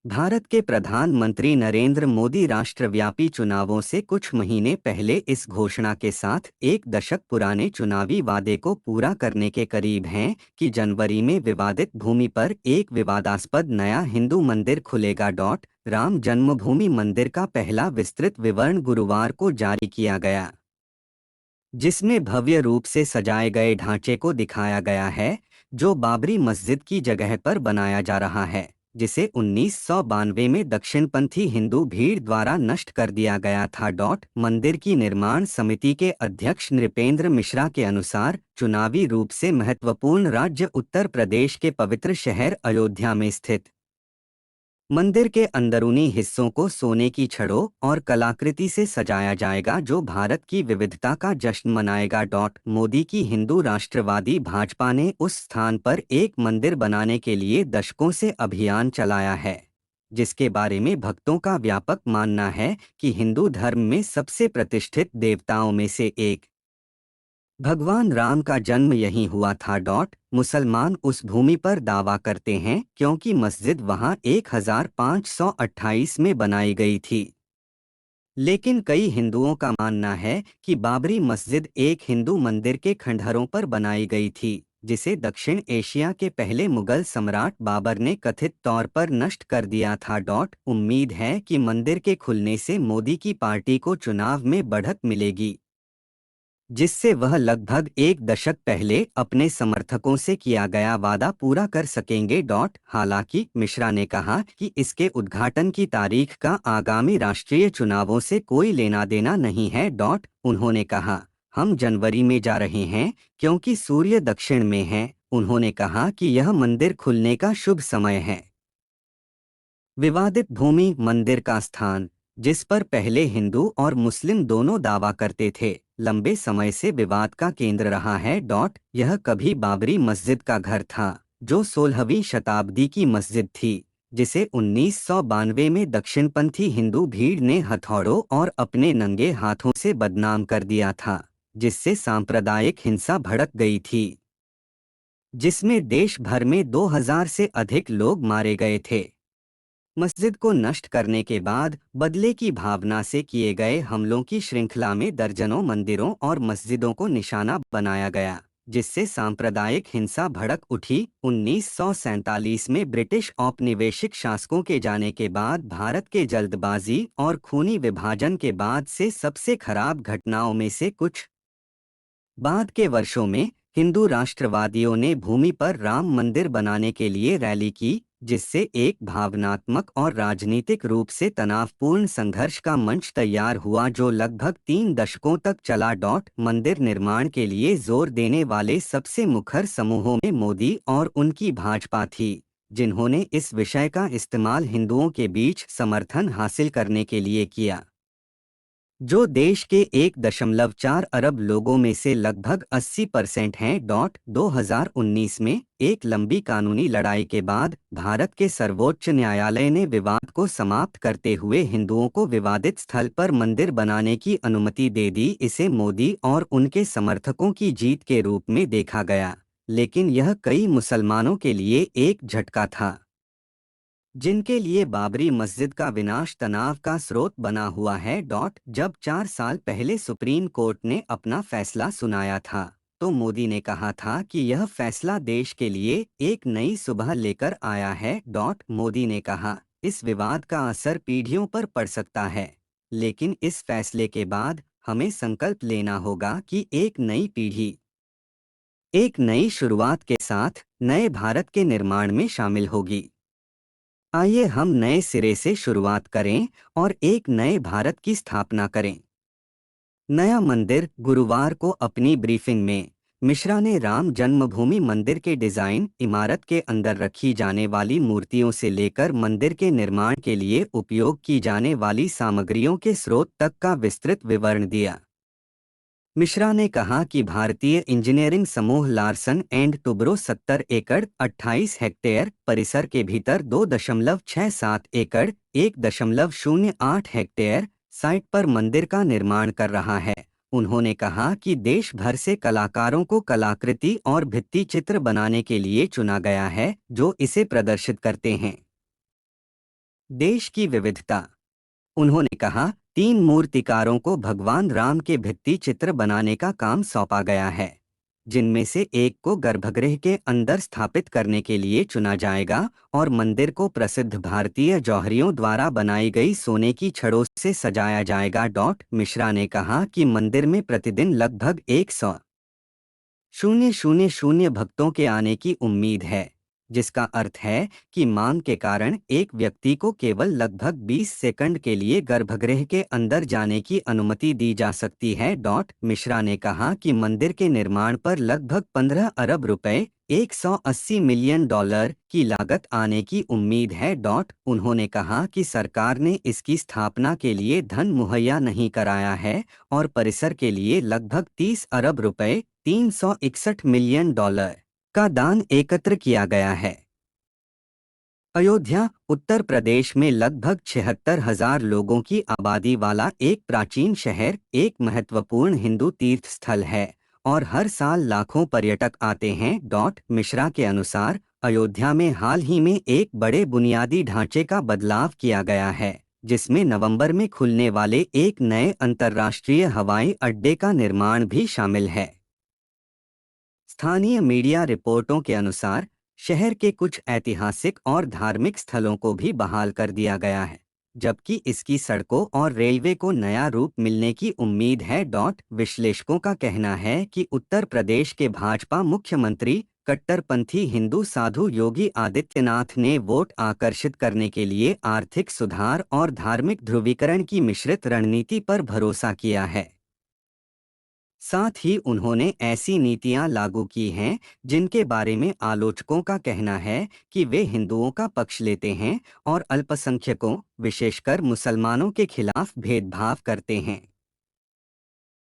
भारत के प्रधानमंत्री नरेंद्र मोदी राष्ट्रव्यापी चुनावों से कुछ महीने पहले इस घोषणा के साथ एक दशक पुराने चुनावी वादे को पूरा करने के करीब हैं कि जनवरी में विवादित भूमि पर एक विवादास्पद नया हिंदू मंदिर खुलेगा। राम जन्मभूमि मंदिर का पहला विस्तृत विवरण गुरुवार को जारी किया गया, जिसमें भव्य रूप से सजाए गए ढांचे को दिखाया गया है, जो बाबरी मस्जिद की जगह पर बनाया जा रहा है, जिसे 1992 में दक्षिणपंथी हिंदू भीड़ द्वारा नष्ट कर दिया गया था। मंदिर की निर्माण समिति के अध्यक्ष नृपेंद्र मिश्रा के अनुसार चुनावी रूप से महत्वपूर्ण राज्य उत्तर प्रदेश के पवित्र शहर अयोध्या में स्थित मंदिर के अंदरूनी हिस्सों को सोने की छड़ों और कलाकृति से सजाया जाएगा, जो भारत की विविधता का जश्न मनाएगा। मोदी की हिंदू राष्ट्रवादी भाजपा ने उस स्थान पर एक मंदिर बनाने के लिए दशकों से अभियान चलाया है, जिसके बारे में भक्तों का व्यापक मानना है कि हिंदू धर्म में सबसे प्रतिष्ठित देवताओं में से एक भगवान राम का जन्म यहीं हुआ था। मुसलमान उस भूमि पर दावा करते हैं क्योंकि मस्जिद वहां 1528 में बनाई गई थी, लेकिन कई हिंदुओं का मानना है कि बाबरी मस्जिद एक हिंदू मंदिर के खंडहरों पर बनाई गई थी, जिसे दक्षिण एशिया के पहले मुगल सम्राट बाबर ने कथित तौर पर नष्ट कर दिया था। उम्मीद है कि मंदिर के खुलने से मोदी की पार्टी को चुनाव में बढ़त मिलेगी, जिससे वह लगभग एक दशक पहले अपने समर्थकों से किया गया वादा पूरा कर सकेंगे। हालांकि मिश्रा ने कहा कि इसके उद्घाटन की तारीख का आगामी राष्ट्रीय चुनावों से कोई लेना देना नहीं है। उन्होंने कहा, हम जनवरी में जा रहे हैं क्योंकि सूर्य दक्षिण में है। उन्होंने कहा कि यह मंदिर खुलने का शुभ समय है। विवादित भूमि मंदिर का स्थान, जिस पर पहले हिंदू और मुस्लिम दोनों दावा करते थे, लंबे समय से विवाद का केंद्र रहा है। यह कभी बाबरी मस्जिद का घर था, जो 16वीं शताब्दी की मस्जिद थी, जिसे 1992 में दक्षिणपंथी हिंदू भीड़ ने हथौड़ों और अपने नंगे हाथों से बदनाम कर दिया था, जिससे सांप्रदायिक हिंसा भड़क गई थी, जिसमें देश भर में 2000 से अधिक लोग मारे गए थे। मस्जिद को नष्ट करने के बाद बदले की भावना से किए गए हमलों की श्रृंखला में दर्जनों मंदिरों और मस्जिदों को निशाना बनाया गया, जिससे सांप्रदायिक हिंसा भड़क उठी। 1947 में ब्रिटिश औपनिवेशिक शासकों के जाने के बाद भारत के जल्दबाजी और खूनी विभाजन के बाद से सबसे खराब घटनाओं में से कुछ। बाद के वर्षों में हिंदू राष्ट्रवादियों ने भूमि पर राम मंदिर बनाने के लिए रैली की, जिससे एक भावनात्मक और राजनीतिक रूप से तनावपूर्ण संघर्ष का मंच तैयार हुआ, जो लगभग 3 दशकों तक चला। मंदिर निर्माण के लिए जोर देने वाले सबसे मुखर समूहों में मोदी और उनकी भाजपा थी, जिन्होंने इस विषय का इस्तेमाल हिंदुओं के बीच समर्थन हासिल करने के लिए किया, जो देश के 1.4 अरब लोगों में से लगभग 80% हैं। 2019 में एक लंबी कानूनी लड़ाई के बाद भारत के सर्वोच्च न्यायालय ने विवाद को समाप्त करते हुए हिंदुओं को विवादित स्थल पर मंदिर बनाने की अनुमति दे दी। इसे मोदी और उनके समर्थकों की जीत के रूप में देखा गया, लेकिन यह कई मुसलमानों के लिए एक झटका था, जिनके लिए बाबरी मस्जिद का विनाश तनाव का स्रोत बना हुआ है। जब 4 साल पहले सुप्रीम कोर्ट ने अपना फैसला सुनाया था, तो मोदी ने कहा था कि यह फैसला देश के लिए एक नई सुबह लेकर आया है। मोदी ने कहा, इस विवाद का असर पीढ़ियों पर पड़ सकता है, लेकिन इस फैसले के बाद हमें संकल्प लेना होगा कि एक नई पीढ़ी एक नई शुरुआत के साथ नए भारत के निर्माण में शामिल होगी। आइए हम नए सिरे से शुरुआत करें और एक नए भारत की स्थापना करें। नया मंदिर। गुरुवार को अपनी ब्रीफिंग में मिश्रा ने राम जन्मभूमि मंदिर के डिजाइन, इमारत के अंदर रखी जाने वाली मूर्तियों से लेकर मंदिर के निर्माण के लिए उपयोग की जाने वाली सामग्रियों के स्रोत तक का विस्तृत विवरण दिया। मिश्रा ने कहा कि भारतीय इंजीनियरिंग समूह लार्सन एंड टुब्रो 70 एकड़ 28 हेक्टेयर परिसर के भीतर 2.67 एकड़ 1.08 हेक्टेयर साइट पर मंदिर का निर्माण कर रहा है। उन्होंने कहा कि देश भर से कलाकारों को कलाकृति और भित्ति चित्र बनाने के लिए चुना गया है, जो इसे प्रदर्शित करते हैं। देश की विविधता। उन्होंने कहा, 3 मूर्तिकारों को भगवान राम के भित्ति चित्र बनाने का काम सौंपा गया है, जिनमें से एक को गर्भगृह के अंदर स्थापित करने के लिए चुना जाएगा और मंदिर को प्रसिद्ध भारतीय जौहरियों द्वारा बनाई गई सोने की छड़ों से सजाया जाएगा। मिश्रा ने कहा कि मंदिर में प्रतिदिन लगभग 100,000 भक्तों के आने की उम्मीद है, जिसका अर्थ है कि मांग के कारण एक व्यक्ति को केवल लगभग 20 सेकंड के लिए गर्भगृह के अंदर जाने की अनुमति दी जा सकती है। मिश्रा ने कहा कि मंदिर के निर्माण पर लगभग 15 अरब रुपए $180 मिलियन की लागत आने की उम्मीद है। उन्होंने कहा कि सरकार ने इसकी स्थापना के लिए धन मुहैया नहीं कराया है और परिसर के लिए लगभग 30 अरब रुपए $361 मिलियन का दान एकत्र किया गया है। अयोध्या उत्तर प्रदेश में लगभग 76,000 लोगों की आबादी वाला एक प्राचीन शहर एक महत्वपूर्ण हिंदू तीर्थ स्थल है और हर साल लाखों पर्यटक आते हैं। मिश्रा के अनुसार अयोध्या में हाल ही में एक बड़े बुनियादी ढांचे का बदलाव किया गया है, जिसमें नवंबर में खुलने वाले एक नए अंतर्राष्ट्रीय हवाई अड्डे का निर्माण भी शामिल है। स्थानीय मीडिया रिपोर्टों के अनुसार शहर के कुछ ऐतिहासिक और धार्मिक स्थलों को भी बहाल कर दिया गया है, जबकि इसकी सड़कों और रेलवे को नया रूप मिलने की उम्मीद है। विश्लेषकों का कहना है कि उत्तर प्रदेश के भाजपा मुख्यमंत्री कट्टरपंथी हिंदू साधु योगी आदित्यनाथ ने वोट आकर्षित करने के लिए आर्थिक सुधार और धार्मिक ध्रुवीकरण की मिश्रित रणनीति पर भरोसा किया है। साथ ही उन्होंने ऐसी नीतियां लागू की हैं जिनके बारे में आलोचकों का कहना है कि वे हिंदुओं का पक्ष लेते हैं और अल्पसंख्यकों, विशेषकर मुसलमानों के खिलाफ भेदभाव करते हैं।